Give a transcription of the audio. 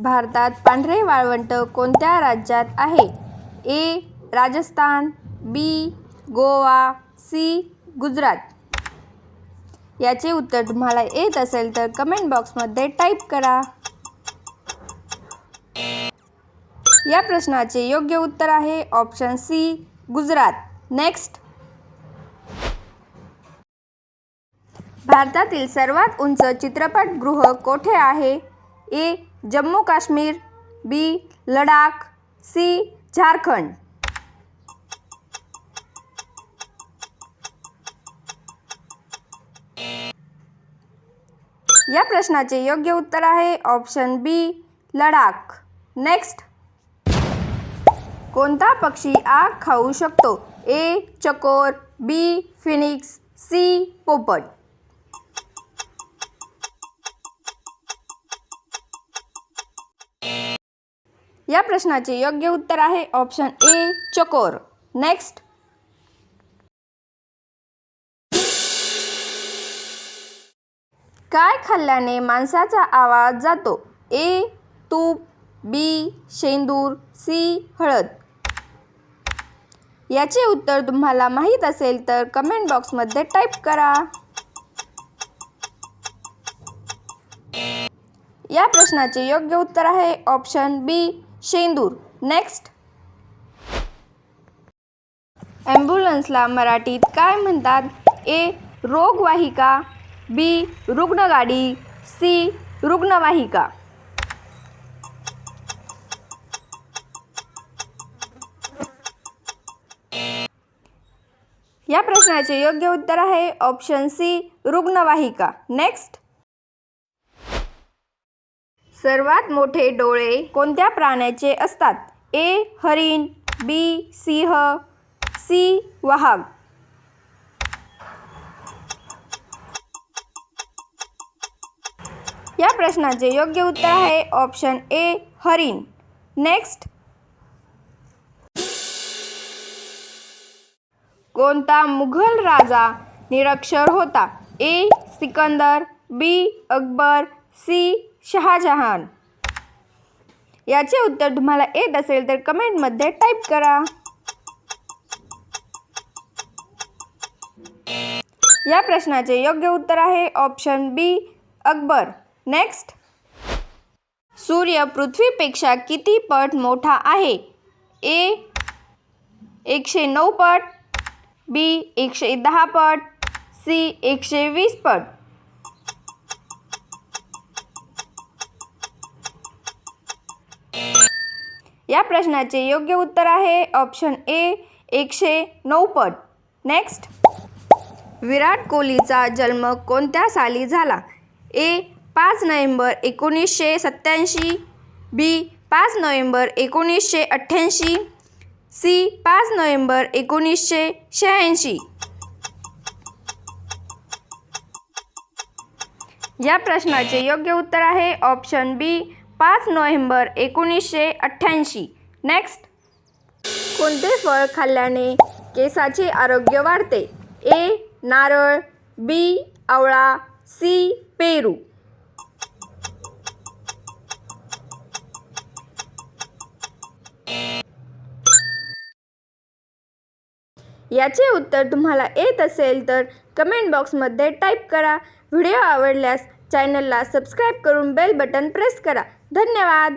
भारतात पांढरे वाळवंट कोणत्या राज्यात आहे? ए. राजस्थान, बी. गोवा, सी. गुजरात. याचे उत्तर तुम्हाला येत असेल तर कमेंट बॉक्समध्ये टाईप करा. या प्रश्नाचे योग्य उत्तर आहे ऑप्शन सी. गुजरात. नेक्स्ट. भारतातील सर्वात उंच चित्रपटगृह कोठे आहे? ए. जम्मू काश्मीर, बी. लडाख, सी. झारखंड. या प्रश्नाचे योग्य उत्तर आहे ऑप्शन बी. लडाख. नेक्स्ट. कोणता पक्षी आग खाऊ शकतो? ए. चकोर, बी. Phoenix, C. पोपट. या प्रश्नाचे योग्य उत्तर आहे ऑप्शन ए. चकोर. नेक्स्ट. काय खाल्ल्याने माणसाचा आवाज जातो? ए. तूप, बी. शेंदूर, सी. हळद. याचे उत्तर तुम्हाला माहीत असेल तर कमेंट बॉक्समध्ये टाईप करा. या प्रश्नाचे योग्य उत्तर आहे ऑप्शन बी. शेंदूर. नेक्स्ट. ॲम्ब्युलन्सला मराठीत काय म्हणतात? ए. रोगवाहिका, बी. रुग्णगाडी, सी. रुग्णवाहिका. या प्रश्नाचे योग्य उत्तर आहे ऑप्शन सी. रुग्णवाहिका. नेक्स्ट. सर्वात मोठे डोळे कोणत्या प्राण्याचे असतात? ए. हरिण, बी. सिंह, सी. वाघ. या प्रश्नाचे योग्य उत्तर आहे ऑप्शन ए. हरिण. नेक्स्ट. कोणता मुघल राजा निरक्षर होता? ए. सिकंदर, बी. अकबर, सी. शहाजहान. याचे उत्तर तुम्हाला येत असेल तर कमेंटमध्ये टाईप करा. या प्रश्नाचे योग्य उत्तर आहे ऑप्शन बी. अकबर. नेक्स्ट. सूर्य पृथ्वीपेक्षा किती पट मोठा आहे? ए. 109 पट, बी. 110 पट, सी. 120 पट. या प्रश्नाचे योग्य उत्तर आहे ऑप्शन ए. 109 पट. नेक्स्ट. विराट कोहलीचा जन्म कोणत्या साली झाला? ए. 5 नोव्हेंबर 1987, बी. 5 नोव्हेंबर 1988, सी. 5 नोव्हेंबर 1986. या प्रश्नाचे योग्य उत्तर आहे ऑप्शन बी. 5 नोव्हेंबर 1988. नेक्स्ट. कोणते फळ खाल्ल्याने केसाचे आरोग्य वाढते? ए. नारळ, बी. आवळा, सी. पेरू. याचे उत्तर तुम्हाला येत असेल तर कमेंट बॉक्समध्ये टाईप करा. व्हिडिओ आवडल्यास चॅनलला सबस्क्राईब करून बेल बटन प्रेस करा. धन्यवाद.